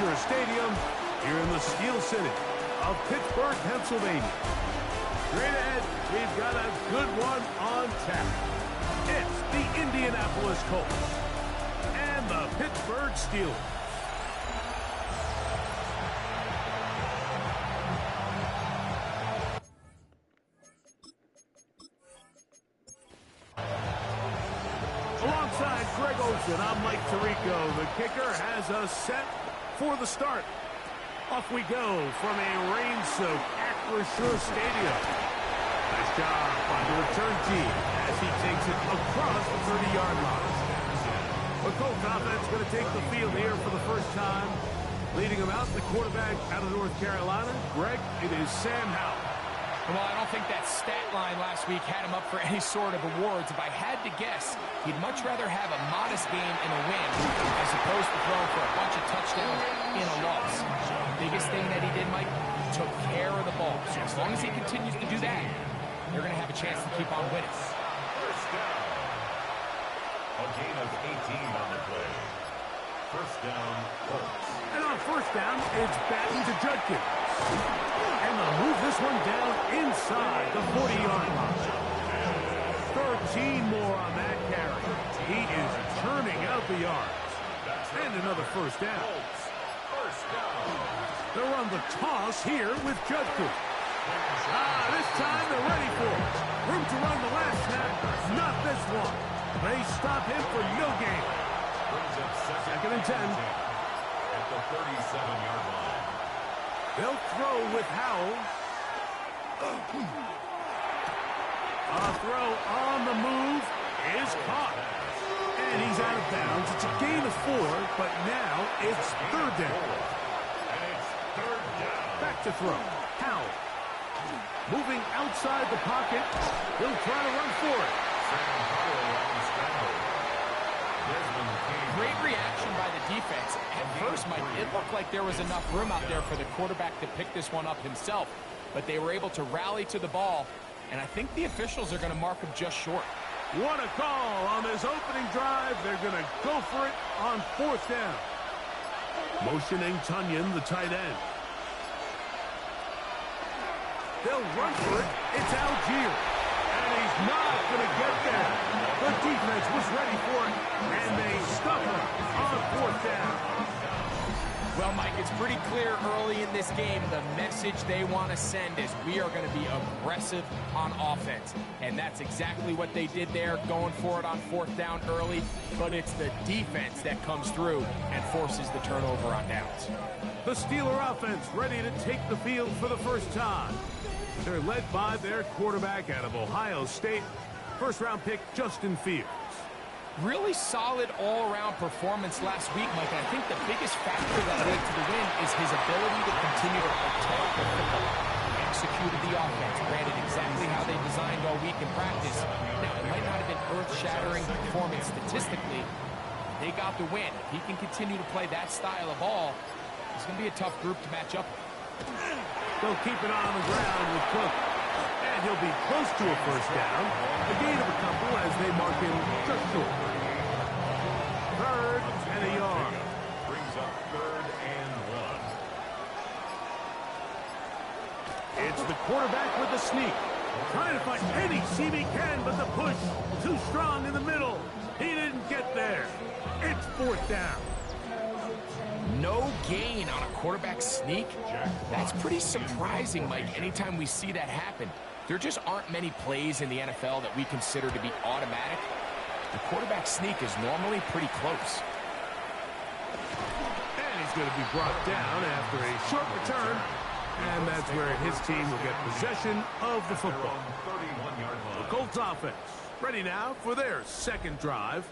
Acrisure Stadium here in the Steel City of Pittsburgh, Pennsylvania. Straight ahead, we've got a good one on tap. It's the Indianapolis Colts and the Pittsburgh Steelers. Alongside Greg Olsen, I'm Mike Tirico. The kicker has us set for the start. Off we go from a rain-soaked Acrisure Stadium. Nice job by the return team as he takes it across the 30-yard line. The Colts offense going to take the field here for the first time. Leading them out, the quarterback out of North Carolina. Greg, it is Sam Howell. Well, I don't think that stat line last week had him up for any sort of awards. If I had to guess, he'd much rather have a modest game in a win as opposed to throwing for a bunch of touchdowns in a loss. The biggest thing that he did, Mike, he took care of the ball. So as long as he continues to do that, they're going to have a chance to keep on winning. First down. A gain of 18 on the play. First down, Colts. And on first down, it's Batten to Judkins. And they'll move this one down inside the 40-yard line. 13 more on that carry. He is turning out the yards. And another first down. First down. They'll run the toss here with Judkins. This time they're ready for it. Room to run the last snap. Not this one. They stop him for no gain. Second and 10. At the 37-yard line. They'll throw with Howell. A throw on the move is caught. And he's out of bounds. It's a gain of 4, but now it's third down. And it's third down. Back to throw. Howell. Moving outside the pocket. He'll try to run for it. Great reaction by the defense. At first, Mike, it looked like there was enough room out there for the quarterback to pick this one up himself. But they were able to rally to the ball, and I think the officials are going to mark him just short. What a call on this opening drive. They're going to go for it on fourth down. Motioning Tunyon, the tight end. They'll run for it. It's Algier. And he's not going to get there. The defense was ready for it, and they stuck him on fourth down. Well, Mike, it's pretty clear early in this game the message they want to send is we are going to be aggressive on offense. And that's exactly what they did there, going for it on fourth down early. But it's the defense that comes through and forces the turnover on downs. The Steeler offense ready to take the field for the first time. They're led by their quarterback out of Ohio State, first-round pick Justin Fields. Really solid all-around performance last week, Mike. And I think the biggest factor that led to the win is his ability to continue to protect the football. Executed the offense, ran it exactly how they designed all week in practice. Now, it might not have been earth-shattering performance statistically. They got the win. If he can continue to play that style of ball, it's going to be a tough group to match up with. They'll keep it on the ground with Cook. And he'll be close to a first down. A gain of a couple as they mark him just short. Third and a yard. Brings up third and 1. It's the quarterback with the sneak. Trying to find any seam he can, but the push too strong in the middle. He didn't get there. It's fourth down. No gain on a quarterback sneak? That's pretty surprising, Mike, anytime we see that happen. There just aren't many plays in the NFL that we consider to be automatic. The quarterback sneak is normally pretty close. And he's going to be brought down after a short return. And that's where his team will get possession of the football. The Colts offense ready now for their second drive.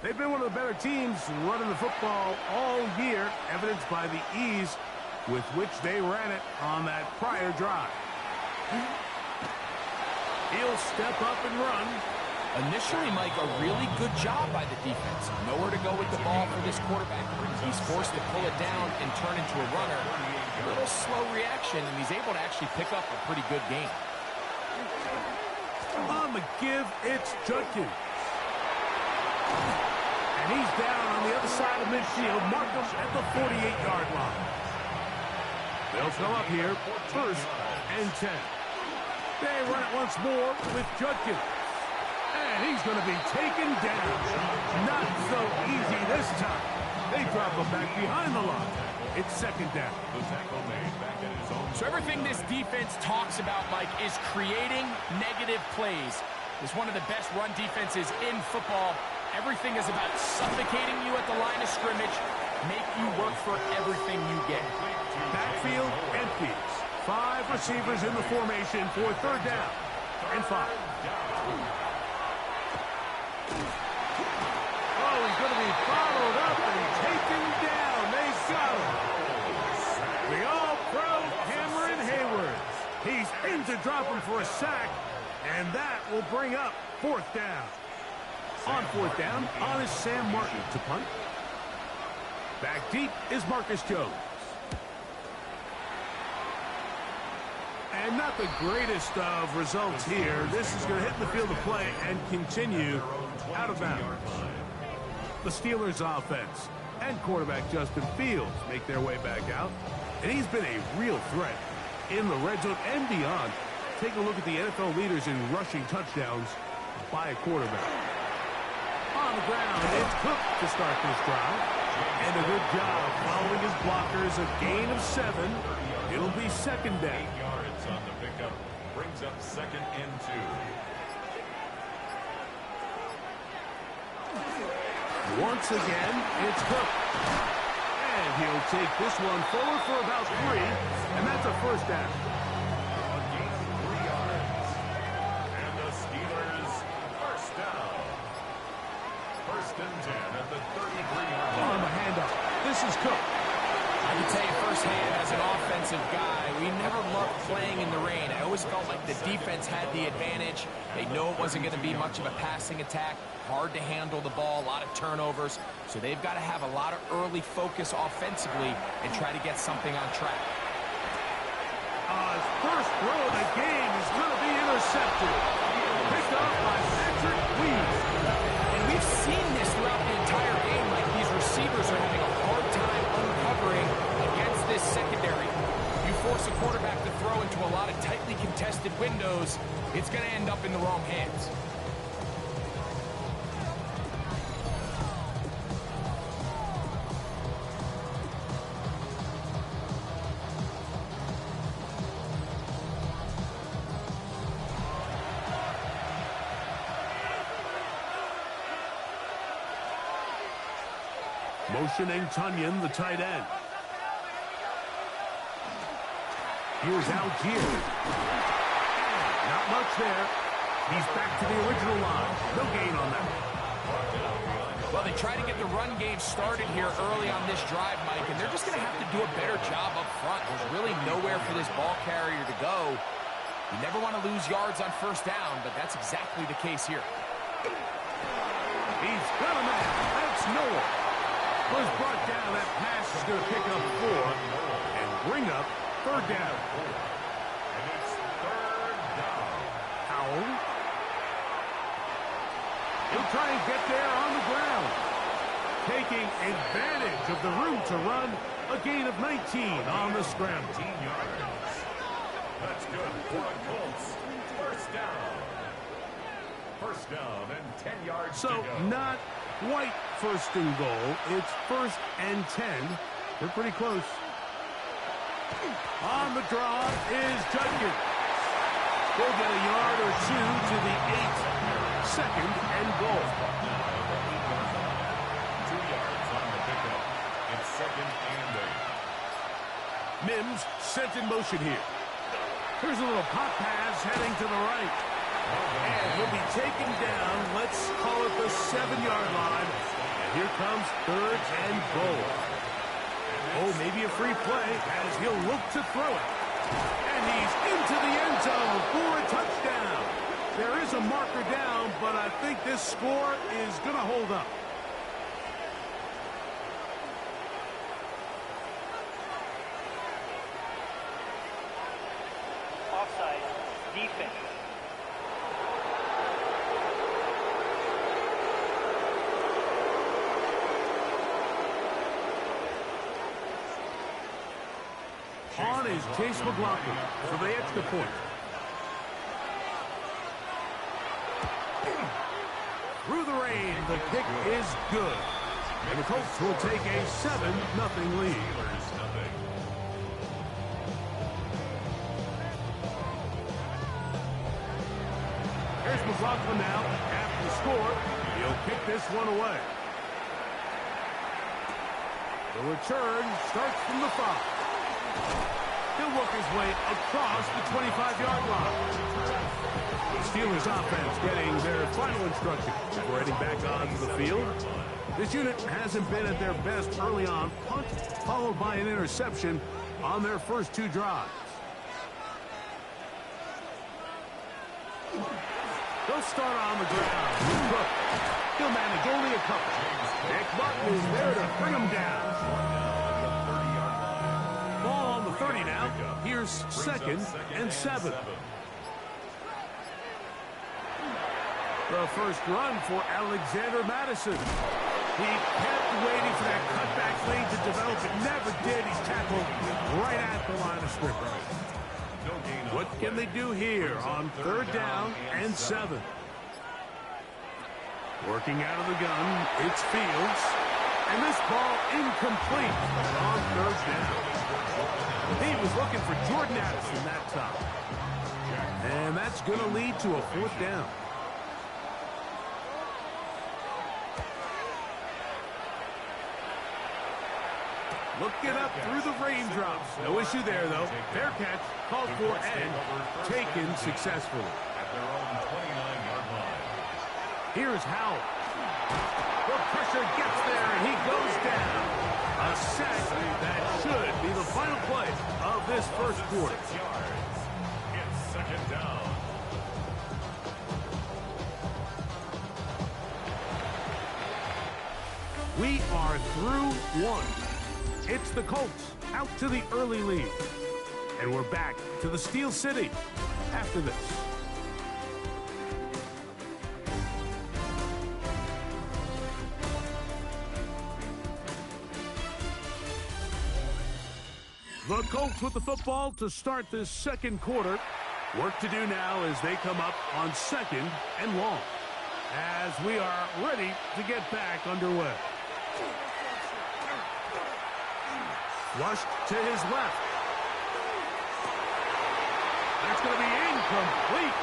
They've been one of the better teams running the football all year, evidenced by the ease with which they ran it on that prior drive. He'll step up and run. Initially, Mike, a really good job by the defense. Nowhere to go with the ball for this quarterback. He's forced to pull it down and turn into a runner. A little slow reaction, and he's able to actually pick up a pretty good game. On the give, it's Judkins. And he's down on the other side of midfield. Mark him at the 48-yard line. They'll come up here, first and 10. They run it once more with Judkins. And he's going to be taken down. Not so easy this time. They drop him back behind the line. It's second down. So everything this defense talks about, Mike, is creating negative plays. It's one of the best run defenses in football. Everything is about suffocating you at the line of scrimmage, make you work for everything you get. Backfield empties. 5 receivers in the formation for third down and 5. Oh, he's going to be followed up and taken down. They got him. The all-pro Cameron Hayward. He's in to drop him for a sack, and that will bring up fourth down. On fourth down, on is Sam Martin to punt. Back deep is Marcus Jones. And not the greatest of results here. This is going to hit the field of play and continue out of bounds. The Steelers' offense and quarterback Justin Fields make their way back out. And he's been a real threat in the red zone and beyond. Take a look at the NFL leaders in rushing touchdowns by a quarterback. On the ground, it's Cook to start this drive. And a good job following his blockers. A gain of 7. It'll be second down. On the pickup, brings up second and 2. Once again, it's Cook. And he'll take this one forward for about 3, and that's a first down. A gain of 3 yards. And the Steelers first down. First and 10 at the 33-yard line. On the handoff, this is Cook. I can tell you firsthand, as an offensive guy, we never loved playing in the rain. I always felt like the defense had the advantage. They know it wasn't going to be much of a passing attack. Hard to handle the ball, a lot of turnovers. So they've got to have a lot of early focus offensively and try to get something on track. His first throw of the game is going to be intercepted. Picked up by Patrick Weed. And we've seen this throughout the entire game. Like, these receivers are having a hard time uncovering against this secondary. You force a quarterback to throw into a lot of tightly contested windows, it's going to end up in the wrong hands. Motioning Tunyon, the tight end. Here's Algier. Not much there. He's back to the original line. No gain on that. Well, they try to get the run game started here early on this drive, Mike, and they're just going to have to do a better job up front. There's really nowhere for this ball carrier to go. You never want to lose yards on first down, but that's exactly the case here. He's got a man. That's Noah. Was brought down. That pass is going to pick up 4 and bring up third down. And it's third down. Howell. He'll try and get there on the ground. Taking advantage of the room to run. A gain of 19 on the scramble. 19 yards. That's good for the Colts. First down. First down and 10 yards So to go. not quite first and goal. It's first and 10. They're pretty close. On the draw is Judkins. They'll get a yard or 2 to the 8. Second and goal. 2 yards on the pickup. It's second and 8. Mims sent in motion here. Here's a little pop pass heading to the right. And he'll be taken down. Let's call it the 7-yard line. And here comes third and goal. Oh, maybe a free play as he'll look to throw it. And he's into the end zone for a touchdown. There is a marker down, but I think this score is going to hold up. Offside, defense. on is Chase McLaughlin for the extra point. Through the rain, the kick is good. And the Colts will take a 7-0 lead. Here's McLaughlin now. After the score, he'll kick this one away. The return starts from the 5. He'll work his way across the 25-yard line. The Steelers offense getting their final instruction before heading back onto the field. This unit hasn't been at their best early on. Punt followed by an interception on their first 2 drives. They'll start on the ground. Look, he'll manage only a couple. Nick Martin is there to bring him down. Ball on the 30 now. Here's 2nd and 7. The first run for Alexander Madison. He kept waiting for that cutback lane to develop. It never did. He's tackled right at the line of scrimmage. What can they do here on 3rd down and 7? Working out of the gun, it's Fields. And this ball incomplete on 3rd down. He was looking for Jordan Addison that time. And that's going to lead to a 4th down. Looking up through the raindrops. No issue there, though. Fair catch, called for, and taken successfully. At their own 29-yard line. Here's Howell. The pressure gets there, and he goes down. A sack that should be the final play of this first quarter. 6 yards. It's 2nd down. We are through 1. It's the Colts out to the early lead. And we're back to the Steel City after this. The Colts with the football to start this second quarter. Work to do now as they come up on 2nd and long. As we are ready to get back underway. Rushed to his left. That's going to be incomplete.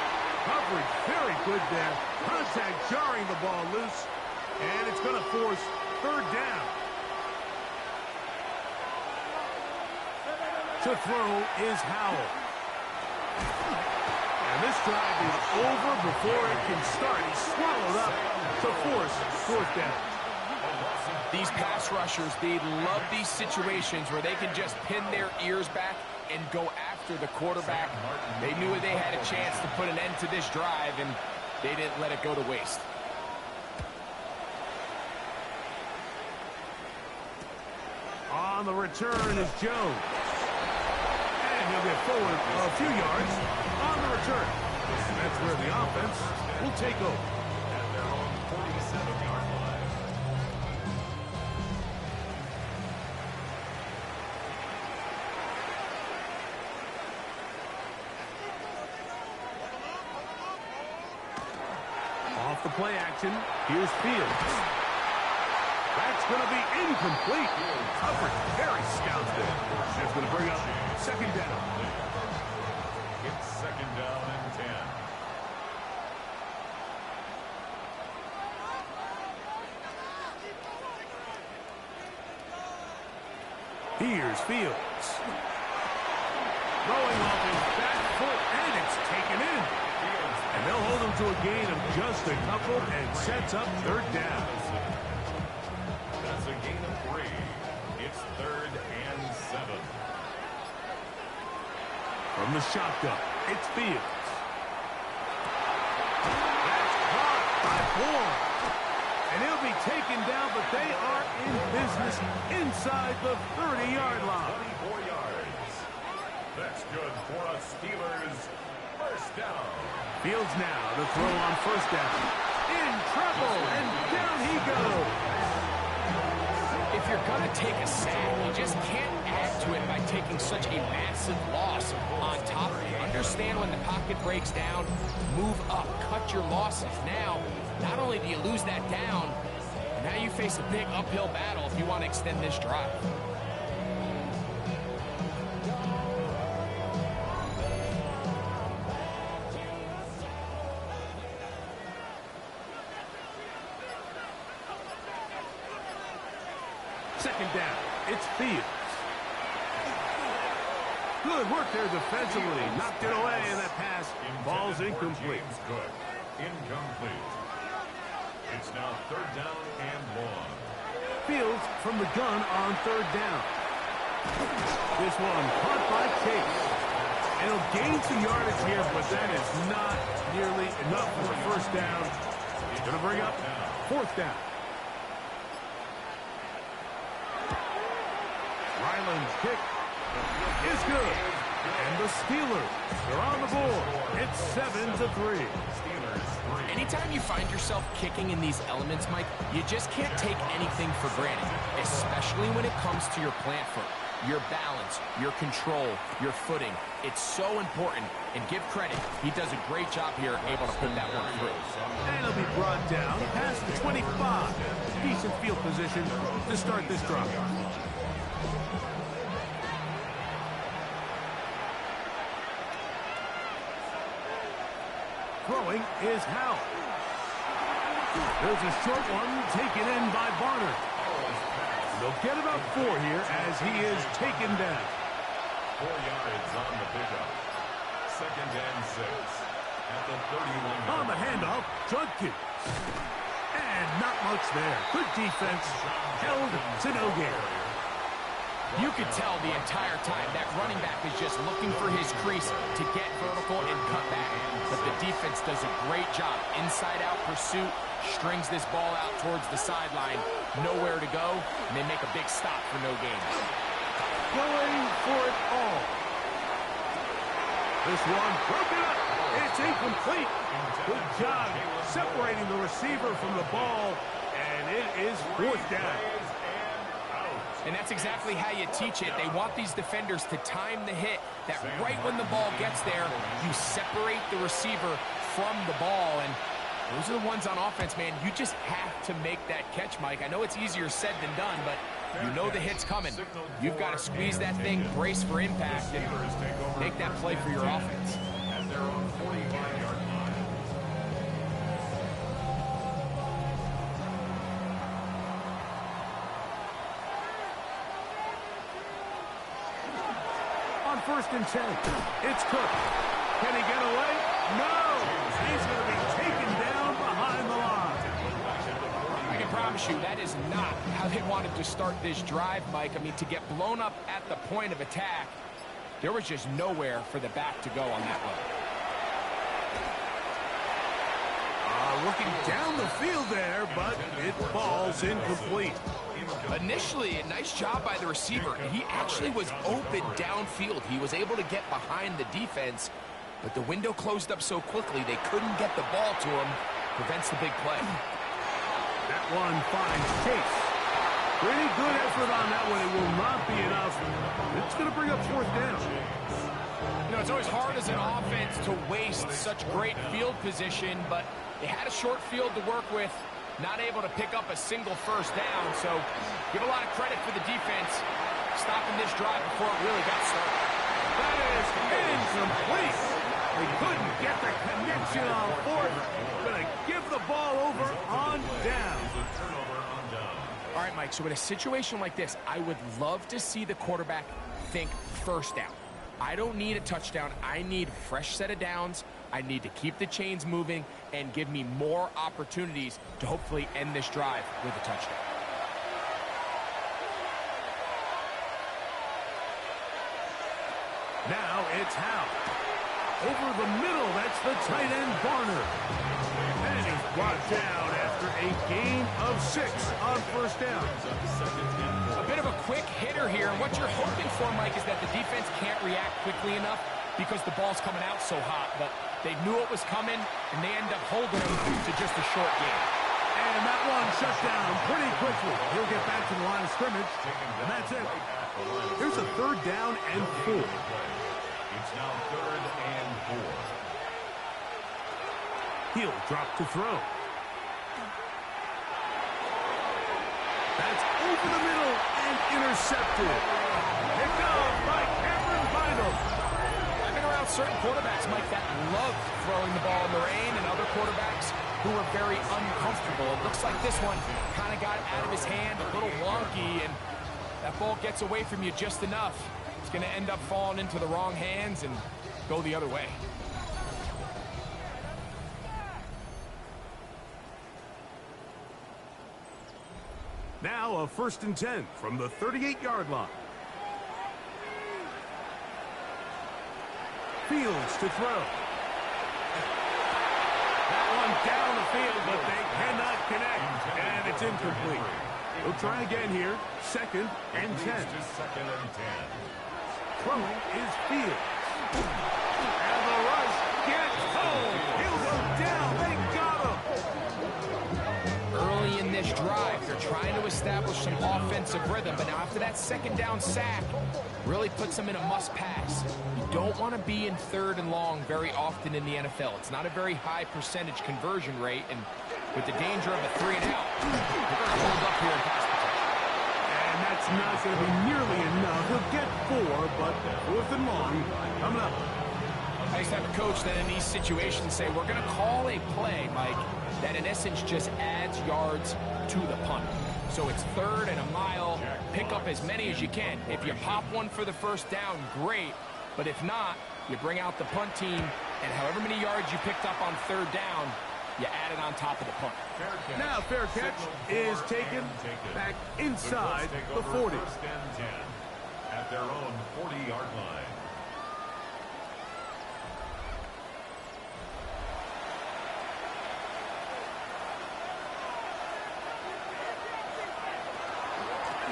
Coverage very good there. Contact jarring the ball loose. And it's going to force 3rd down. To throw is Howell. And this drive is over before it can start. He's swallowed up to force 4th down. These pass rushers, they love these situations where they can just pin their ears back and go after the quarterback. They knew they had a chance to put an end to this drive, and they didn't let it go to waste. On the return is Jones. And he'll get forward a few yards on the return. And that's where the offense will take over. At their own 47-yard line. Off the play action, here's Fields. That's going to be incomplete. Coverage very stout there. That's going to bring up 2nd down. It's 2nd down and 10. Here's Fields. Throwing off his back foot, and it's taken in. And they'll hold him to a gain of just a couple and sets up 3rd down. That's a gain of 3. It's 3rd and 7. From the shotgun, it's Fields. That's caught by Ford. And he'll be taken down, but they are in business inside the 30-yard line. 24 yards. That's good for a Steelers 1st down. Fields now to throw on 1st down. In trouble, and down he goes. If you're going to take a sack, you just can't add to it by taking such a massive loss. On top, understand when the pocket breaks down, move up, cut your losses. Now, not only do you lose that down, now you face a big uphill battle if you want to extend this drive. Second down, it's Fields. Good work there defensively. Knocked it away, and that pass ball's incomplete. Good. Incomplete. It's now third down and long. Fields from the gun on third down. This one caught by Chase. And he'll gain some yardage here, but that is not nearly enough for the first down. He's going to bring up fourth down. Ryland's kick is good. And the Steelers are on the board. It's 7-3. Anytime you find yourself kicking in these elements, Mike, you just can't take anything for granted, especially when it comes to your plant foot, your balance, your control, your footing. It's so important, and give credit. He does a great job here able to put that one through. And he'll be brought down past the 25. Decent field position to start this drive. Throwing is Howell. There's a short one taken in by Barner. They'll get about 4 here as he is taken down. 4 yards on the pickup. Second and 6 at the 31. On the handoff, Judkins. And not much there. Good defense. Held to no gain. You could tell the entire time that running back is just looking for his crease to get vertical and cut back. But the defense does a great job. Inside-out pursuit, strings this ball out towards the sideline. Nowhere to go, and they make a big stop for no gain. Going for it all. This one broken up. It's incomplete. Good job separating the receiver from the ball, and it is fourth down. And that's exactly how you teach it. They want these defenders to time the hit, that right when the ball gets there, you separate the receiver from the ball. And those are the ones on offense, man. You just have to make that catch, Mike. I know it's easier said than done, but you know the hit's coming. You've got to squeeze that thing, brace for impact, and make that play for your offense. At their own 45-yard line. First and 10. It's Cook. Can he get away? No! He's going to be taken down behind the line. I can promise you that is not how they wanted to start this drive, Mike. I mean, to get blown up at the point of attack, there was just nowhere for the back to go on that one. Looking down the field there, but it falls incomplete. Initially, a nice job by the receiver. He actually was open downfield. He was able to get behind the defense, but the window closed up so quickly they couldn't get the ball to him. Prevents the big play. That one finds Chase. Pretty good effort on that one. It will not be enough. It's going to bring up fourth down. You know, it's always hard as an offense to waste such great field position, but they had a short field to work with. Not able to pick up a single first down, so give a lot of credit for the defense stopping this drive before it really got started. That is incomplete. They couldn't get the connection on fourth. Going to give the ball over on down. All right, Mike, so in a situation like this, I would love to see the quarterback think first down. I don't need a touchdown. I need a fresh set of downs. I need to keep the chains moving and give me more opportunities to hopefully end this drive with a touchdown. Now it's Howell. Over the middle, that's the tight end, Barner. And he's brought down after a gain of 6 on first down. A bit of a quick hitter here, and what you're hoping for, Mike, is that the defense can't react quickly enough because the ball's coming out so hot. But they knew it was coming, and they end up holding him to just a short gain. And that one shut down pretty quickly. He'll get back to the line of scrimmage, and that's it. Here's a third down and 4. It's now 3rd and 4. He'll drop to throw. That's over the middle and intercepted. Picked up by Cameron Bynum. I've been around certain quarterbacks, Mike, that love throwing the ball in the rain, and other quarterbacks who are very uncomfortable. It looks like this one kind of got out of his hand, a little wonky, and that ball gets away from you just enough. It's going to end up falling into the wrong hands and go the other way. Now a 1st and 10 from the 38-yard line. Fields to throw. That one down the field, but they cannot connect, and it's incomplete. We'll try again here. 2nd and 10. To 2nd and 10. Throwing is Fields. And the rush gets home. He'll go down. They got him. Early in this drive, they're trying to establish some offensive rhythm, but now after that 2nd down sack, really puts them in a must-pass. You don't want to be in 3rd and long very often in the NFL. It's not a very high percentage conversion rate, and with the danger of a 3 and out, they're going to hold up here in pass protection. And that's not going to be nearly enough. He'll get 4, but 4th and long coming up. I used to have a coach that in these situations say, we're going to call a play, Mike, that in essence just adds yards to the punt. So it's 3rd and a mile. Pick up as many as you can. If you pop one for the 1st down, great. But if not, you bring out the punt team, and however many yards you picked up on 3rd down, you add it on top of the punt. Now fair catch is taken back inside the 40. 1st and 10 at their own 40-yard line.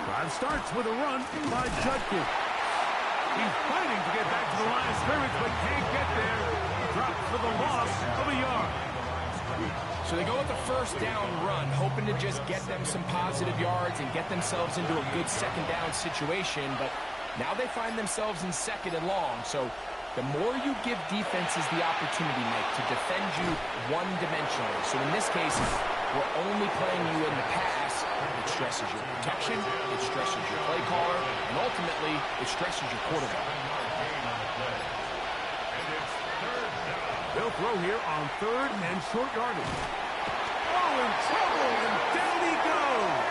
Drive starts with a run by Judkins. He's fighting to get back to the line of scrimmage, but can't get there. Drops for the loss of a yard. So they go with the 1st down run, hoping to just get them some positive yards and get themselves into a good 2nd down situation, but now they find themselves in 2nd and long. So the more you give defenses the opportunity, Mike, to defend you one-dimensionally. So in this case, we're only playing you in the pass. It stresses your protection, it stresses your play caller, and ultimately, it stresses your quarterback. They'll throw here on 3rd and short yardage. Oh, in trouble, and down he goes.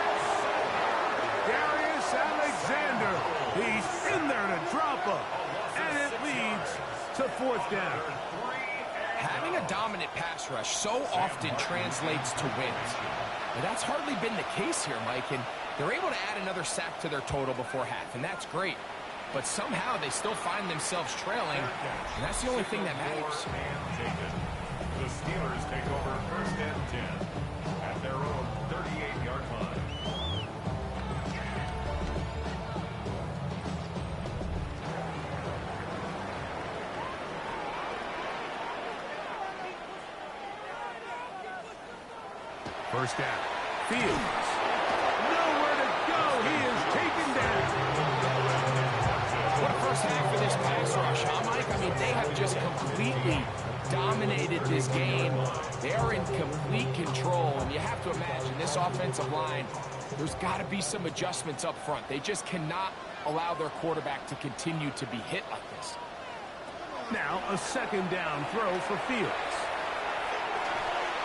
Darius Alexander. He's in there to drop him, and it leads to 4th down. Having a dominant pass rush so often translates to wins. But that's hardly been the case here, Mike, and they're able to add another sack to their total before half, and that's great. But somehow they still find themselves trailing, and that's the only thing that matters. The Steelers take over 1st and 10 at their own 38-yard line. First down. Fields. Nowhere to go. He is taken down. What a first half for this pass rush, huh, Mike? I mean, they have just completely dominated this game. They are in complete control, and you have to imagine this offensive line, there's got to be some adjustments up front. They just cannot allow their quarterback to continue to be hit like this. Now a 2nd down throw for Fields.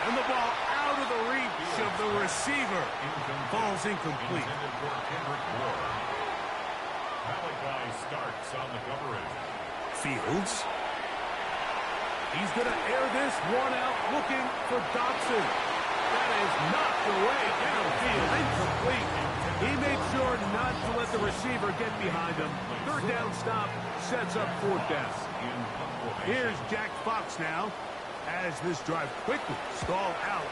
And the ball out of the reach of the receiver. Ball's incomplete. Malachi starts on the coverage. Fields. He's going to air this one out, looking for Dotson. That is knocked away downfield, incomplete. He made sure not to let the receiver get behind him. 3rd down stop sets up 4th down. Here's Jack Fox now, as this drive quickly stalled out.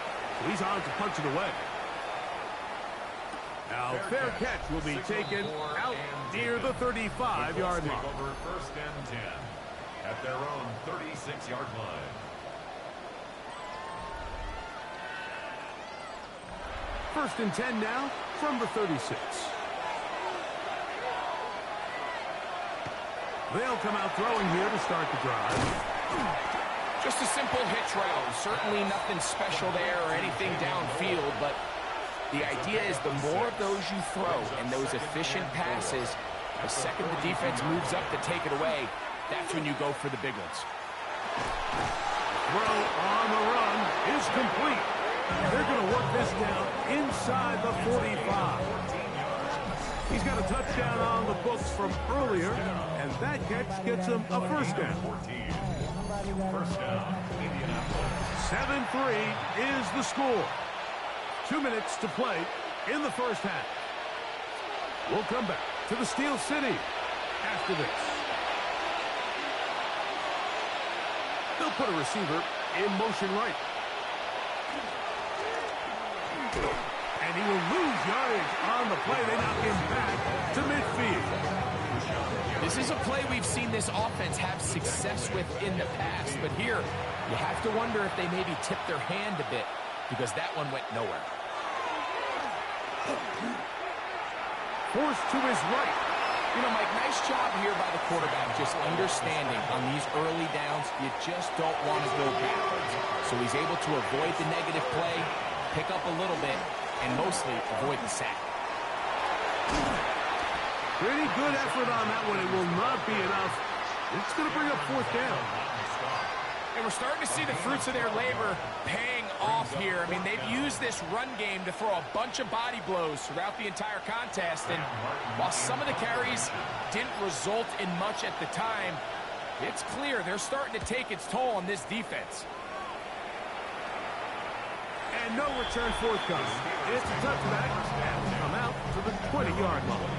He's on to punch it away. Now, fair catch will be taken out near the 35-yard line. Over 1st and 10 at their own 36-yard line. First and 10 now from the 36. They'll come out throwing here to start the drive. Just a simple hitch route. Certainly nothing special there or anything downfield, but the idea is the more of those you throw and those efficient passes, the second the defense moves up to take it away, that's when you go for the big ones. Throw on the run is complete. They're going to work this down inside the 45. He's got a touchdown on the books from earlier, and that catch gets him a first down. First down, Indianapolis. 7-3 is the score. 2 minutes to play in the first half. We'll come back to the Steel City after this. They'll put a receiver in motion right. And he will lose yardage on the play. They knock him back to midfield. This is a play we've seen this offense have success with in the past, but here you have to wonder if they maybe tipped their hand a bit because that one went nowhere. Forced to his right. You know, Mike, nice job here by the quarterback, just understanding on these early downs, you just don't want to go backwards. So he's able to avoid the negative play, pick up a little bit, and mostly avoid the sack. Pretty good effort on that one. It will not be enough. It's going to bring up fourth down. And we're starting to see the fruits of their labor paying off here. I mean, they've used this run game to throw a bunch of body blows throughout the entire contest. And while some of the carries didn't result in much at the time, it's clear they're starting to take its toll on this defense. And no return forthcoming. It's a touchback. And come out to the 20-yard line.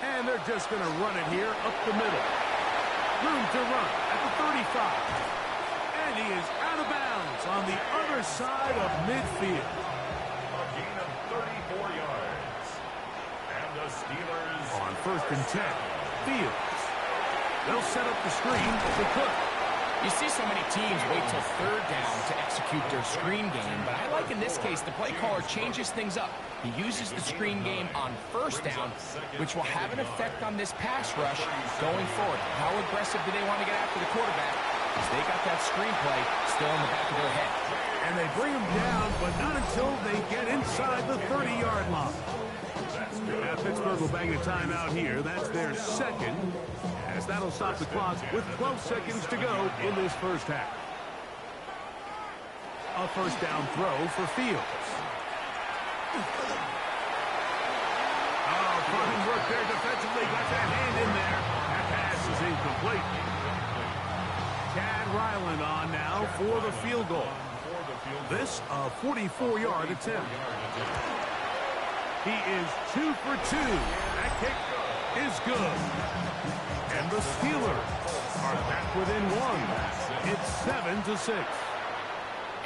And they're just going to run it here up the middle. Room to run at the 35. And he is out of bounds on the other side of midfield. A gain of 34 yards. And the Steelers On 1st and 10, Fields. They'll set up the screen to Cook. You see so many teams wait till 3rd down to execute their screen game, but I like in this case the play caller changes things up. He uses the screen game on 1st down, which will have an effect on this pass rush going forward. How aggressive do they want to get after the quarterback? Because they got that screen play still in the back of their head. And they bring him down, but not until they get inside the 30-yard line. Now Pittsburgh will bang a timeout here. That's their second, as that'll stop the clock with 12 seconds to go in this first half. A first down throw for Fields. Oh, fine work there defensively. Got that hand in there. That pass is incomplete. Chad Ryland on now for the field goal. This a 44-yard attempt. He is 2 for 2. That kick is good. And the Steelers are back within one. It's 7-6.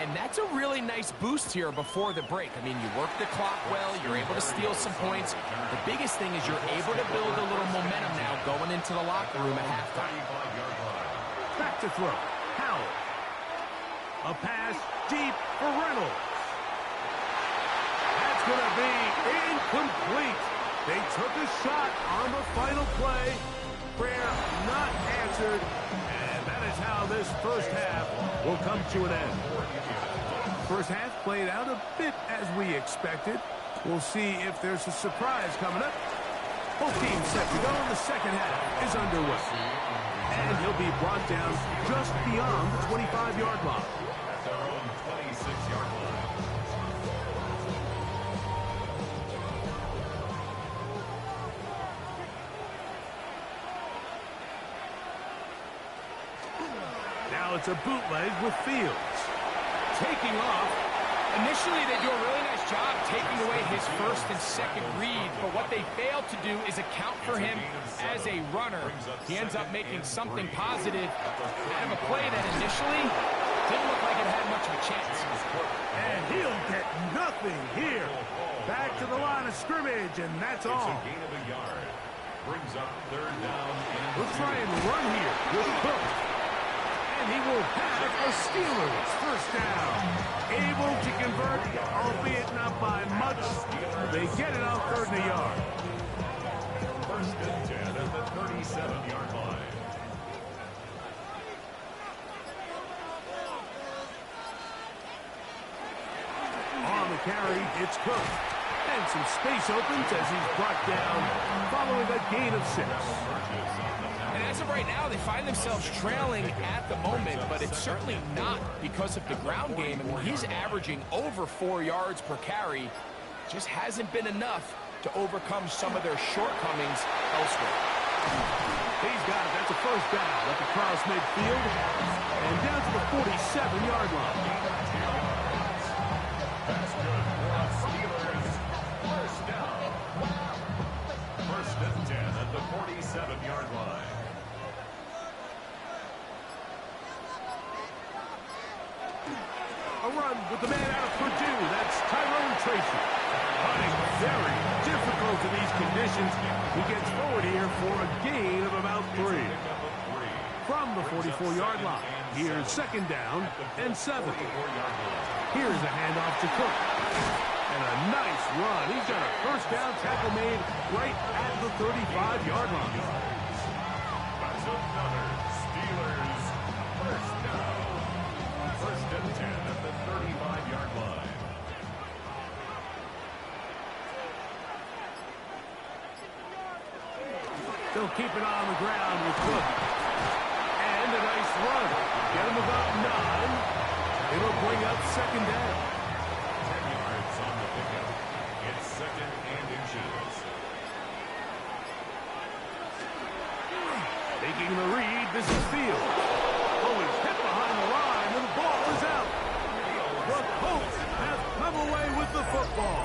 And that's a really nice boost here before the break. I mean, you work the clock well, you're able to steal some points. The biggest thing is you're able to build a little momentum now going into the locker room at halftime. Back to throw. Howell. A pass deep for Reynolds. That's going to be incomplete. They took a shot on the final play. Prayer not answered. And that is how this first half will come to an end. First half played out a bit as we expected. We'll see if there's a surprise coming up. Both teams set to go, and the second half is underway. And he'll be brought down just beyond the 25-yard line. at their own 26-yard line. Now it's a bootleg with Fields. Taking off. Initially, they do a really nice job taking away his first and second read, but what they failed to do is account for him as a runner. He ends up making something positive out of a play that initially didn't look like it had much of a chance. And he'll get nothing here. Back to the line of scrimmage, and that's It's all. a gain of a yard. Brings up third down. We'll try and run here with Cook. And he will Steelers first down. Able to convert, albeit not by much. They get it on 3rd and a yard. First and 10 at the 37-yard line. On the carry, it's Cook. And some space opens as he's brought down following a gain of 6. And as of right now, they find themselves trailing at the moment, but it's certainly not because of the ground game. I mean, he's averaging over 4 yards per carry. Just hasn't been enough to overcome some of their shortcomings elsewhere. He's got it. That's a first down at the cross midfield. And down to the 47-yard line. That's good for the Steelers. First down. First and 10 at the 47-yard line. A run with the man out of Purdue. That's Tyrone Tracy. Running very difficult in these conditions. He gets forward here for a gain of about 3. From the 44-yard line. Here's 2nd down and 7. Here's a handoff to Cook. And a nice run. He's got a first down tackle made right at the 35-yard line. That's another Steelers first down. First and 10 at the 35-yard line. They'll keep it on the ground with Cook. And a nice run. Get him about 9. It'll bring up 2nd down. 10 yards on the pickup. It's 2nd and inches. Taking the read, this is Field. Oh, he's hit behind the line, and the ball is out. The Colts have come away with the football.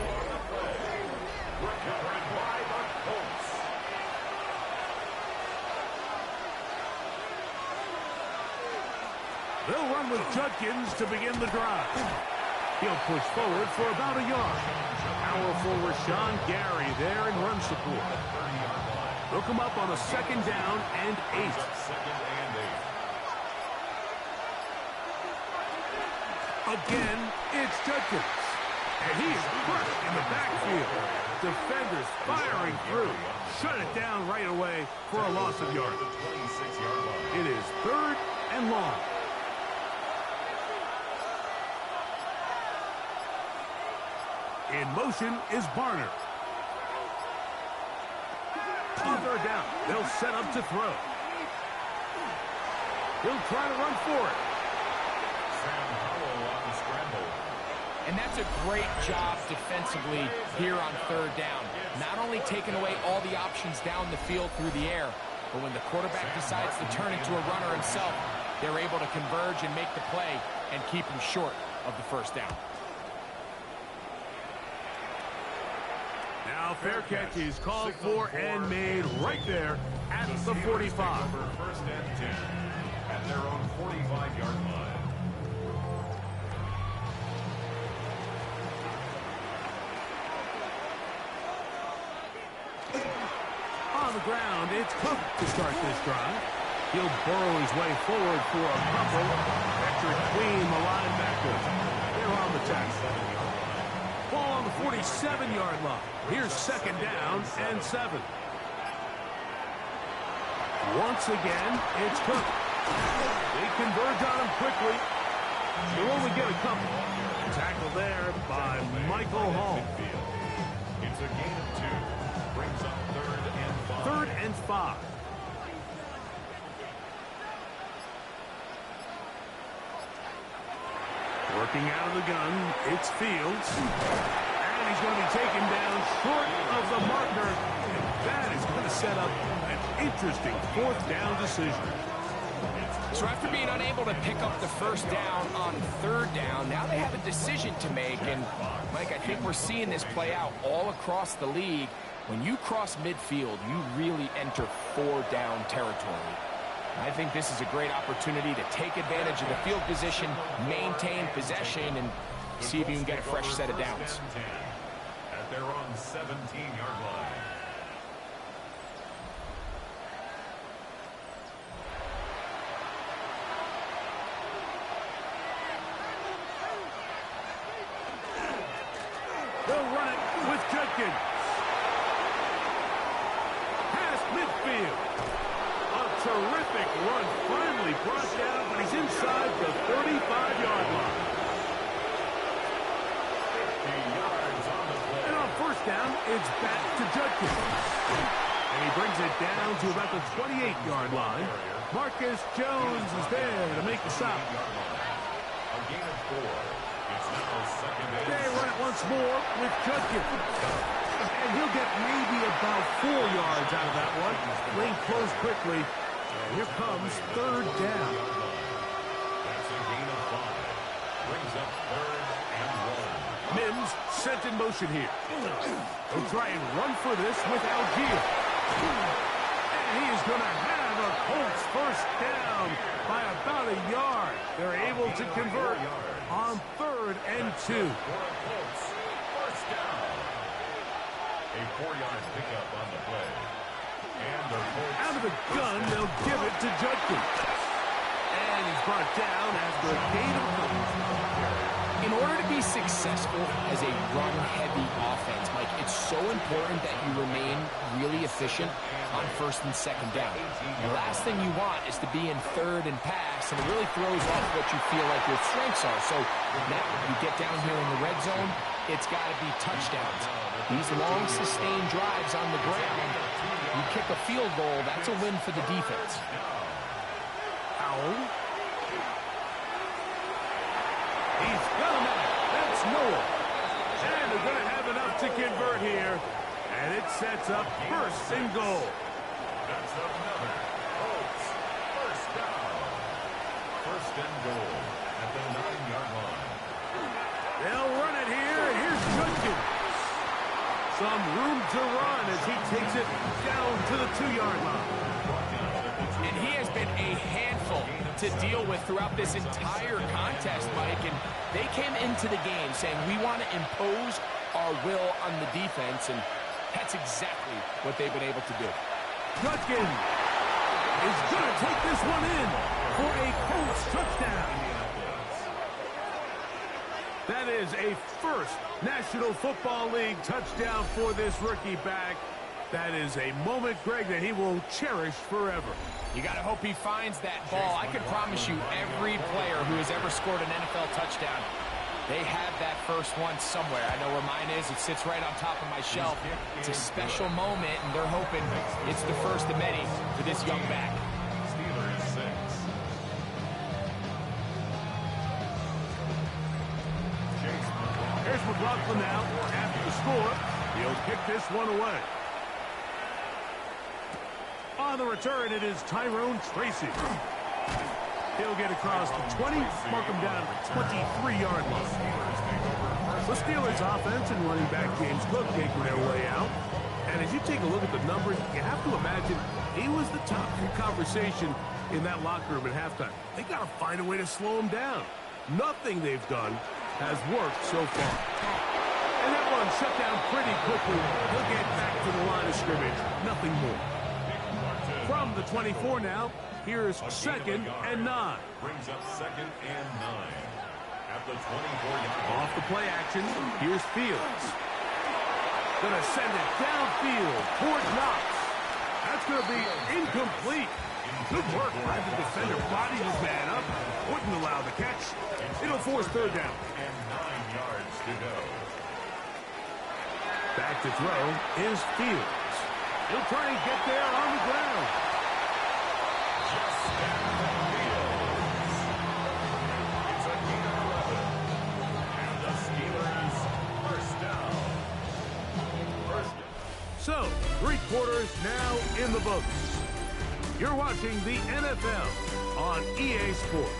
Recovered by the Colts. They'll run with Judkins to begin the drive. He'll push forward for about a yard. Powerful Rashawn Gary there in run support. They'll come up on a 2nd down and 8. 2nd and 8. Again, it's Judkins. And he is crushed in the backfield. Defenders firing through. Shut it down right away for a loss of yardage. 26-yard line. It is 3rd and long. In motion is Barner. On 3rd down, they'll set up to throw. He'll try to run for it. Sam Howell on the scramble. And that's a great job defensively here on 3rd down. Not only taking away all the options down the field through the air, but when the quarterback decides to turn into a runner himself, they're able to converge and make the play and keep him short of the first down. Now fair catch is called for and made right there at the 45. Over 1st and 10 at their own 45-yard line. On the ground, it's Cook to start this drive. He'll burrow his way forward for a couple. Patrick Queen, the linebacker. They're on the tackle. Ball on the 47-yard line. Here's 2nd down and 7. Once again, it's Cook. They converge on him quickly. They'll only get a couple. Tackle there by Michael Hall. It's a gain of 2. Brings up 3rd and 5. 3rd and 5. Working out of the gun, it's Fields. And he's going to be taken down short of the marker. And that is going to set up an interesting 4th down decision. So after being unable to pick up the first down on 3rd down, now they have a decision to make. And, Mike, I think we're seeing this play out all across the league. When you cross midfield, you really enter 4-down territory. I think this is a great opportunity to take advantage of the field position, maintain possession, and see if you can get a fresh set of downs. At their own 17-yard line. They'll run it with Judkins. Past midfield. A terrific run finally brought down, but he's inside the 35-yard line. 50 yards on the play. And on first down, it's back to Judkins. And he brings it down to about the 28-yard line. Marcus Jones is there to make the stop. A gain of 4. It's now second and They run it once more with Judkins. And he'll get maybe about 4 yards out of that one. Lane closed quickly. And here comes third down. That's a gain of 5. Brings up third and 1. Mims sent in motion here. They'll try and run for this with Algier. And he is going to have a Colts first down by about a yard. They're able to convert on third and 2. For a Colts first down. A 4-yard pickup on the play. And the Colts Out of the gun, they'll give it to Judkins. And he's brought down after a gain of 4. In order to be successful as a run-heavy offense, Mike, it's so important that you remain really efficient on first and second down. The last thing you want is to be in third and pass, and it really throws off what you feel like your strengths are. So now you get down here in the red zone, it's got to be touchdowns. These long, sustained drives on the ground, you kick a field goal, that's a win for the defense. Powell. He's got him out. That's Noah. And they're going to have enough to convert here. And it sets up first and goal. That's another Colts first down. First and goal at the 9-yard line. They'll run it here. And here's Judkins. Some room to run as he takes it down to the 2-yard line. And he has been a handful to deal with throughout this entire contest, Mike. And they came into the game saying, we want to impose our will on the defense, and that's exactly what they've been able to do. Judkins is going to take this one in for a Colts touchdown. That is a first National Football League touchdown for this rookie back. That is a moment, Greg, that he will cherish forever. You got to hope he finds that ball. I can promise you every player who has ever scored an NFL touchdown, they have that first one somewhere. I know where mine is. It sits right on top of my shelf. It's a special moment, and they're hoping it's the first of many for this young back. Steelers 6. Here's McLaughlin now after the score. He'll kick this one away. On the return, it is Tyrone Tracy. He'll get across the 20, mark him down at the 23-yard line. The Steelers' offense and running back James Cook making their way out. And as you take a look at the numbers, you have to imagine he was the top conversation in that locker room at halftime. They got to find a way to slow him down. Nothing they've done has worked so far. And that one shut down pretty quickly. He'll get back to the line of scrimmage. Nothing more. From the 24 now, here's second and 9. Brings up second and 9. At the 24-yard Off the play action, here's Fields. Gonna send it downfield toward Knox. That's gonna be incomplete. Good work by the defender. Bodied his man up. Wouldn't allow the catch. It'll force third down. and 9 yards to go. Back to throw is Fields. He'll try and get there on the ground. Justin Fields. It's a gain of 11. And the Steelers first down. First down. So, 3 quarters now in the books. You're watching the NFL on EA Sports.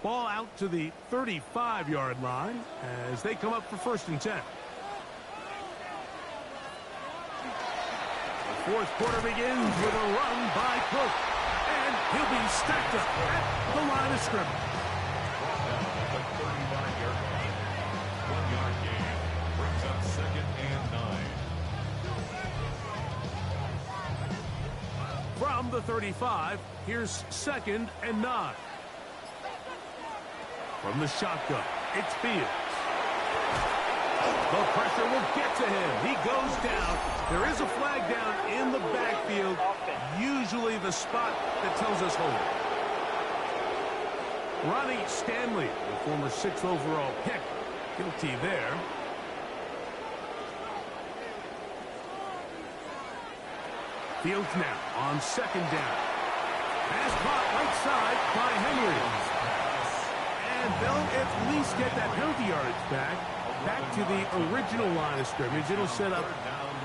Ball out to the 35-yard line as they come up for first and 10. The fourth quarter begins with a run by Cook. And he'll be stacked up at the line of scrimmage. At the 35-yard line. 1-yard gain. Brings up second and 9. the 35. Here's 2nd and 9. From the shotgun, it's Fields. The pressure will get to him. He goes down. There is a flag down in the backfield. Usually the spot that tells us hold. Ronnie Stanley, the former 6th overall pick, guilty there. Fields now on 2nd down. Pass caught right side by Henry. And they'll at least get that penalty yardage back to the original line of scrimmage. It'll set up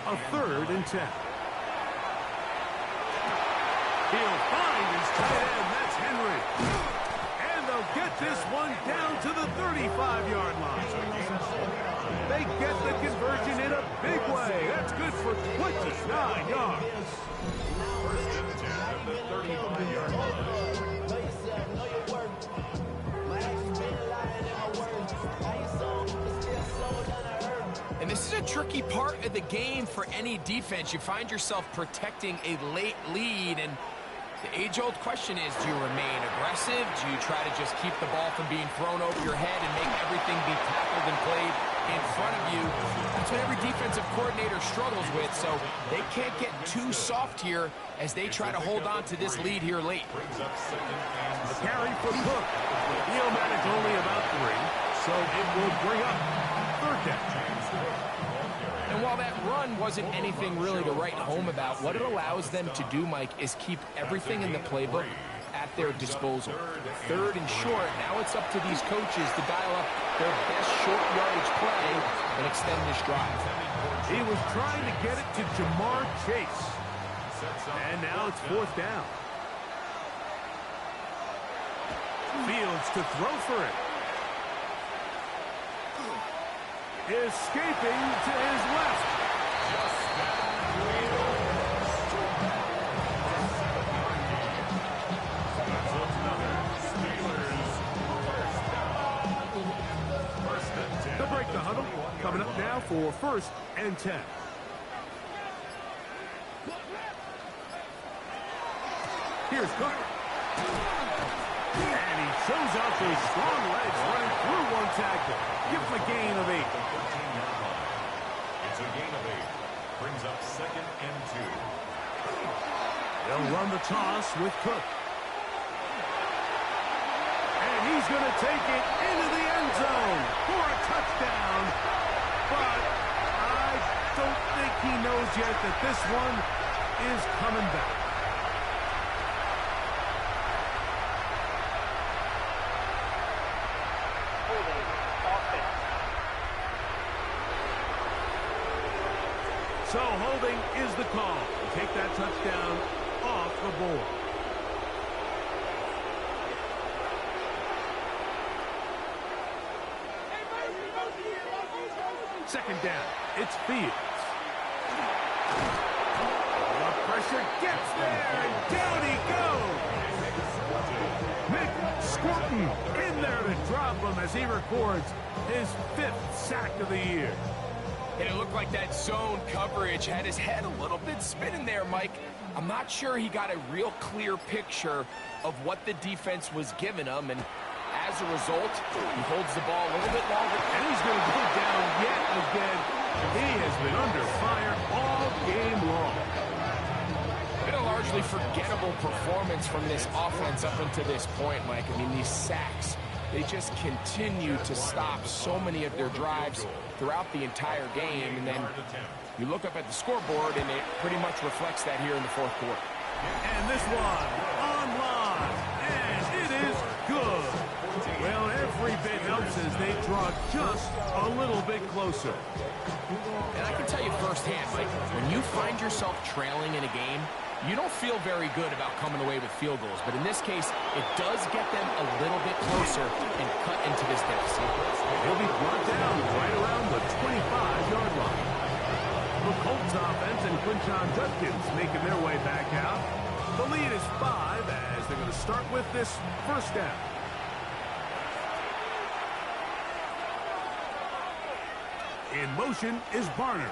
a 3rd and 10. He'll find his tight end. That's Henry. And they'll get this one down to the 35-yard line. They get the conversion in a big way. That's good for 29 yards. 1st and 10 at the 35-yard line. And this is a tricky part of the game for any defense. You find yourself protecting a late lead, and the age-old question is, do you remain aggressive? Do you try to just keep the ball from being thrown over your head and make everything be tackled and played in front of you? That's what every defensive coordinator struggles with, so they can't get too soft here as they try to hold on to this lead here late. The carry for Cook. He'll manage only about 3, so it will bring up 3rd down. And while that run wasn't anything really to write home about, what it allows them to do, Mike, is keep everything in the playbook at their disposal. 3rd and short, now it's up to these coaches to dial up their best short yardage play and extend this drive. He was trying to get it to Jamar Chase. And now it's 4th down. Fields to throw for it. Escaping to his left. To break the huddle, coming up now for 1st and 10. Here's Cook. And he shows off his strong legs running through one tackle. Gives him a gain of 8. It's a gain of 8. Brings up 2nd and 2. They'll run the toss with Cook. And he's going to take it into the end zone for a touchdown. But I don't think he knows yet that this one is coming back. So holding is the call. Take that touchdown off the board. Second down. It's Fields. The pressure gets there, and down he goes. Nick Squirtin in there to drop him as he records his 5th sack of the year. And it looked like that zone coverage had his head a little bit spinning there, Mike. I'm not sure he got a real clear picture of what the defense was giving him, and as a result, he holds the ball a little bit longer. And he's going to go down yet again. He has been under fire all game long. Been a largely forgettable performance from this offense up until this point, Mike. I mean, these sacks, they just continue to stop so many of their drives throughout the entire game. And then you look up at the scoreboard, and it pretty much reflects that here in the 4th quarter. And this one online, and it is good. Well, every bit helps as they draw just a little bit closer. And I can tell you firsthand, Mike, when you find yourself trailing in a game, you don't feel very good about coming away with field goals. But in this case, it does get them a little bit closer and cut into this deficit. He'll be brought down right around the 25-yard line. The Colts offense and Quinton Judkins making their way back out. The lead is 5 as they're going to start with this 1st down. In motion is Barner.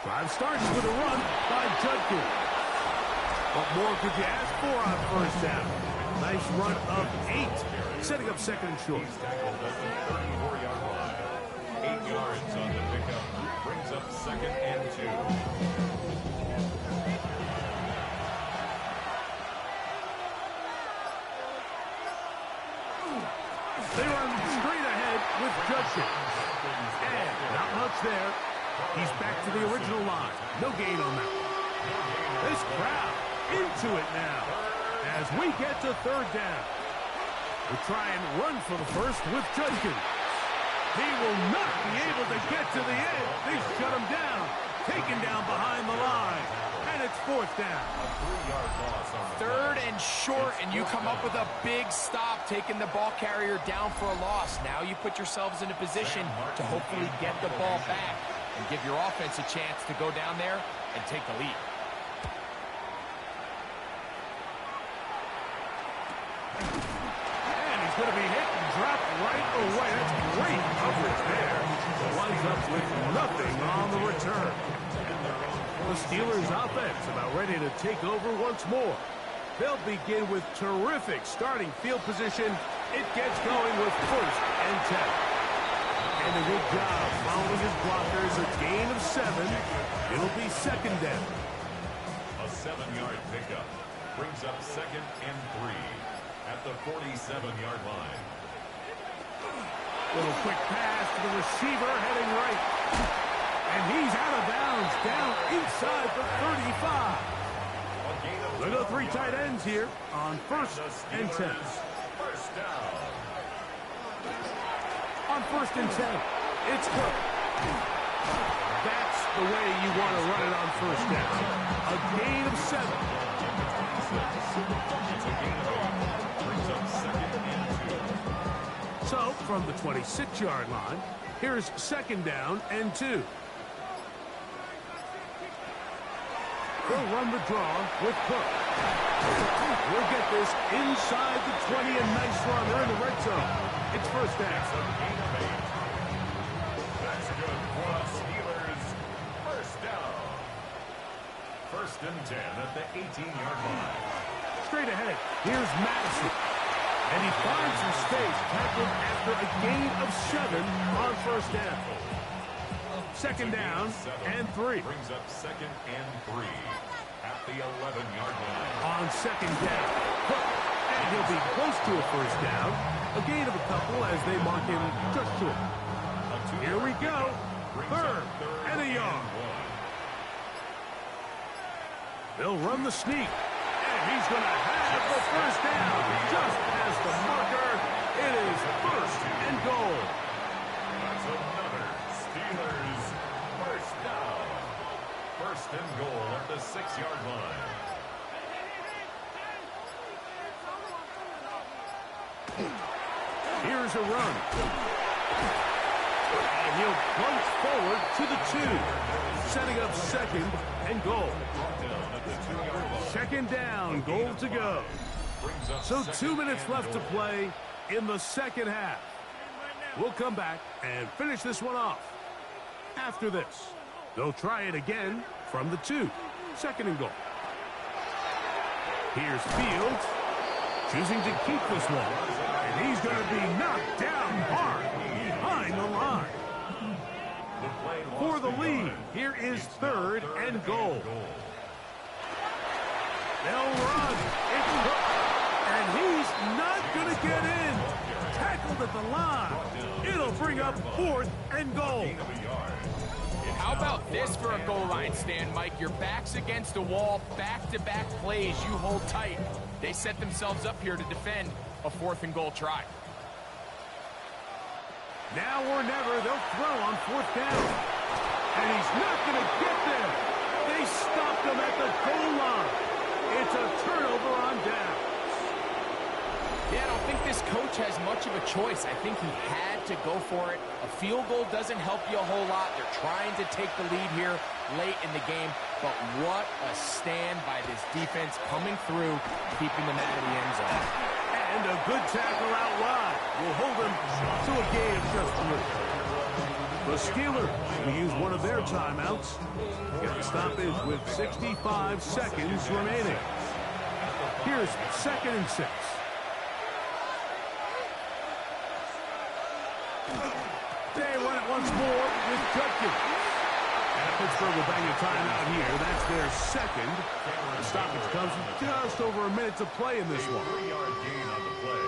Drive starts with a run by Judkins. What more could you ask for on first down? Nice run of 8, setting up second and short. He's tackled at the 34-yard line. 8 yards on the pickup. Brings up second and 2. They run straight ahead with Judson. And not much there. He's back to the original line. No gain on that one. This crowd into it now as we get to third down. We'll try and run for the first with Judkins. He will not be able to get to the end. They shut him down. Taken down behind the line. And it's fourth down. Third and short, and you come up with a big stop, taking the ball carrier down for a loss. Now you put yourselves in a position to hopefully get the ball back and give your offense a chance to go down there and take the lead. And he's going to be hit and dropped right away. That's great coverage there. Winds up with nothing on the return. The Steelers offense about ready to take over once more. They'll begin with terrific starting field position. It gets going with first and 10. And a good job following his blockers. A gain of 7. It'll be second down. A 7-yard pickup brings up second and 3 at the 47-yard line. Little quick pass to the receiver heading right. And he's out of bounds down inside the 35. Look at 3 tight ends here on first and 10. First down. On first and 10, it's Cook. That's the way you want to run it on first down. A gain of 7. Brings up second and 2. So, from the 26-yard line, here's second down and 2. They'll run the draw with Cook. We'll get this inside the 20, a nice run. They're in the red zone. It's first down. That's good for the Steelers. First down. First and 10 at the 18-yard line. Straight ahead, here's Madison. And he finds some space, tackled after a gain of 7 on first down. Second down and 3. Brings up second and 3 at the 11-yard line. On second down, Cook. And he'll be close to a first down. A gain of a couple as they mark him just short. Here we go. Third and a yard. They'll run the sneak. And he's going to have the first down. Just as the marker, it is first and goal. That's another Steelers first down. First and goal at the 6-yard line. Here's a run. And he'll plunge forward to the 2. Setting up second and goal. Second down, goal to go. So 2 minutes left to play in the second half. We'll come back and finish this one off. After this, they'll try it again from the 2. Second and goal. Here's Fields, choosing to keep this one. And he's going to be knocked down hard behind the line. For the lead, here is third and goal. They'll run. It's Cook. And he's not going to get in. Tackled at the line. It'll bring up fourth and goal. How about this for a goal line stand, Mike? Your back's against a wall, back-to-back plays, you hold tight. They set themselves up here to defend a fourth and goal try. Now or never, they'll throw on fourth down. And he's not going to get there. They stopped him at the goal line. It's a turnover on down. Yeah, I don't think this coach has much of a choice. I think he had to go for it. A field goal doesn't help you a whole lot. They're trying to take the lead here late in the game. But what a stand by this defense coming through, keeping them out of the end zone. And a good tackle out wide will hold them to a gain of just 3. The Steelers will use one of their timeouts. Get the stoppage with 65 seconds remaining. Here's 2nd and 6. They run it once more with Judkins. And Pittsburgh will bang a timeout here. That's their second. The stoppage comes with just over a minute to play in this one. 3-yard gain on the play.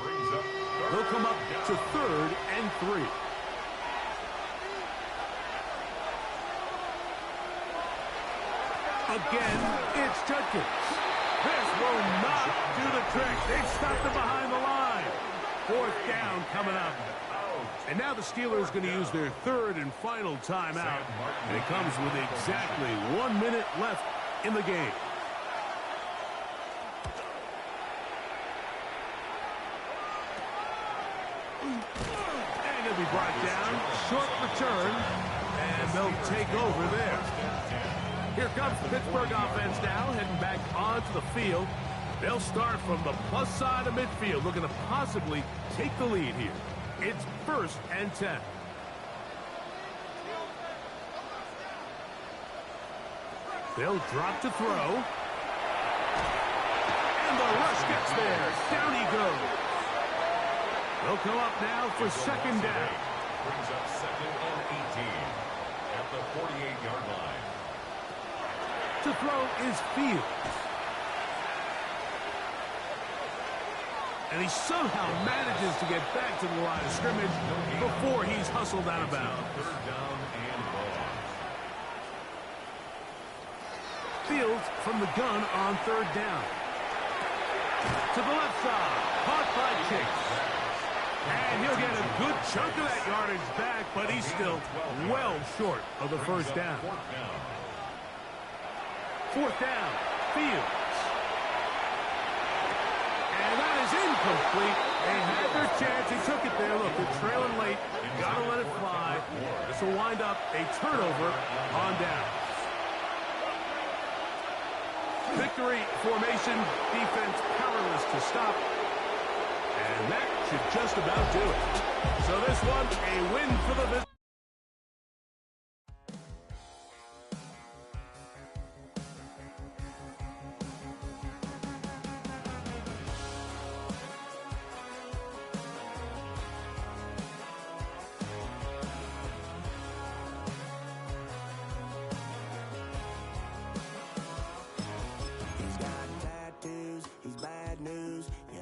Brings up They'll come up to 3rd and 3. Again, it's Judkins. This will not do the trick. They've stopped it behind the line. 4th down coming up. And now the Steelers going to use their 3rd and final timeout. And it comes with exactly 1 minute left in the game. And he'll be brought down. Short return. And they'll take over there. Here comes the Pittsburgh offense now, heading back onto the field. They'll start from the plus side of midfield, looking to possibly take the lead here. It's 1st and 10. They'll drop to throw. And the rush gets there. Down he goes. They'll come up now for 2nd down. Brings up 2nd and 18 at the 48-yard line. To throw is Fields. And he somehow manages to get back to the line of scrimmage before he's hustled out of bounds. 3rd down and long. Fields from the gun on 3rd down. To the left side. Caught by Chase. And he'll get a good chunk of that yardage back, but he's still well short of the 1st down. 4th down. Fields. And that is incomplete. They had their chance. He took it there. Look, they're trailing late. Got to let it fly. This will wind up a turnover on downs. Victory formation. Defense powerless to stop. And that should just about do it. So this one, a win for the Visitors.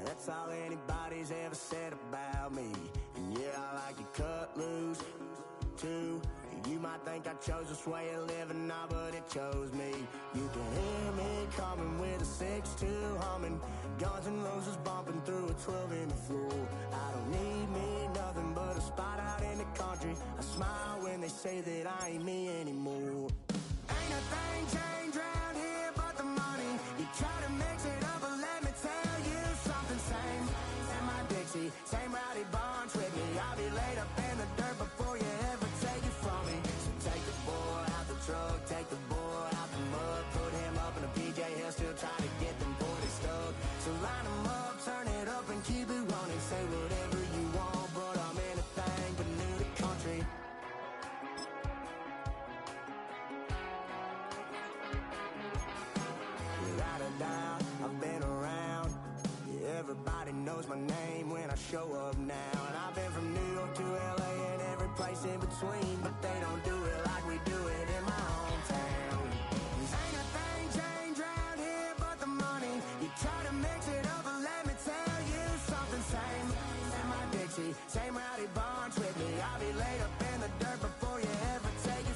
That's all anybody's ever said about me. And yeah, I like to cut loose, too. You might think I chose this way of living, nah, but it chose me. You can hear me coming with a 6-2 humming. Guns and Roses bumping through a 12 in the floor. I don't need me nothing but a spot out in the country. I smile when they say that I ain't me anymore. Ain't a thing changed around here but the money. You try to mix it up, but let me tell you something. Same my Dixie, same rowdy bunch with me. I'll be laid up in the dirt before you ever take it from me. So take the boy out the truck, take the boy out the mud, put him up in a PJ, he'll still try to get them 40 stuck. So line him up, turn it up and keep it running. Say whatever you want, but I'm anything but new to country. Without a doubt, I've been around. Yeah, everybody knows my name when I show up now. And I've been from New York to LA and every place in between, but they don't do it like we do it in my hometown. Ain't a thing changed around here but the money. You try to mix it up, but let me tell you something. Same my Dixie, same rowdy bunch with me. I'll be laid up in the dirt before you ever take it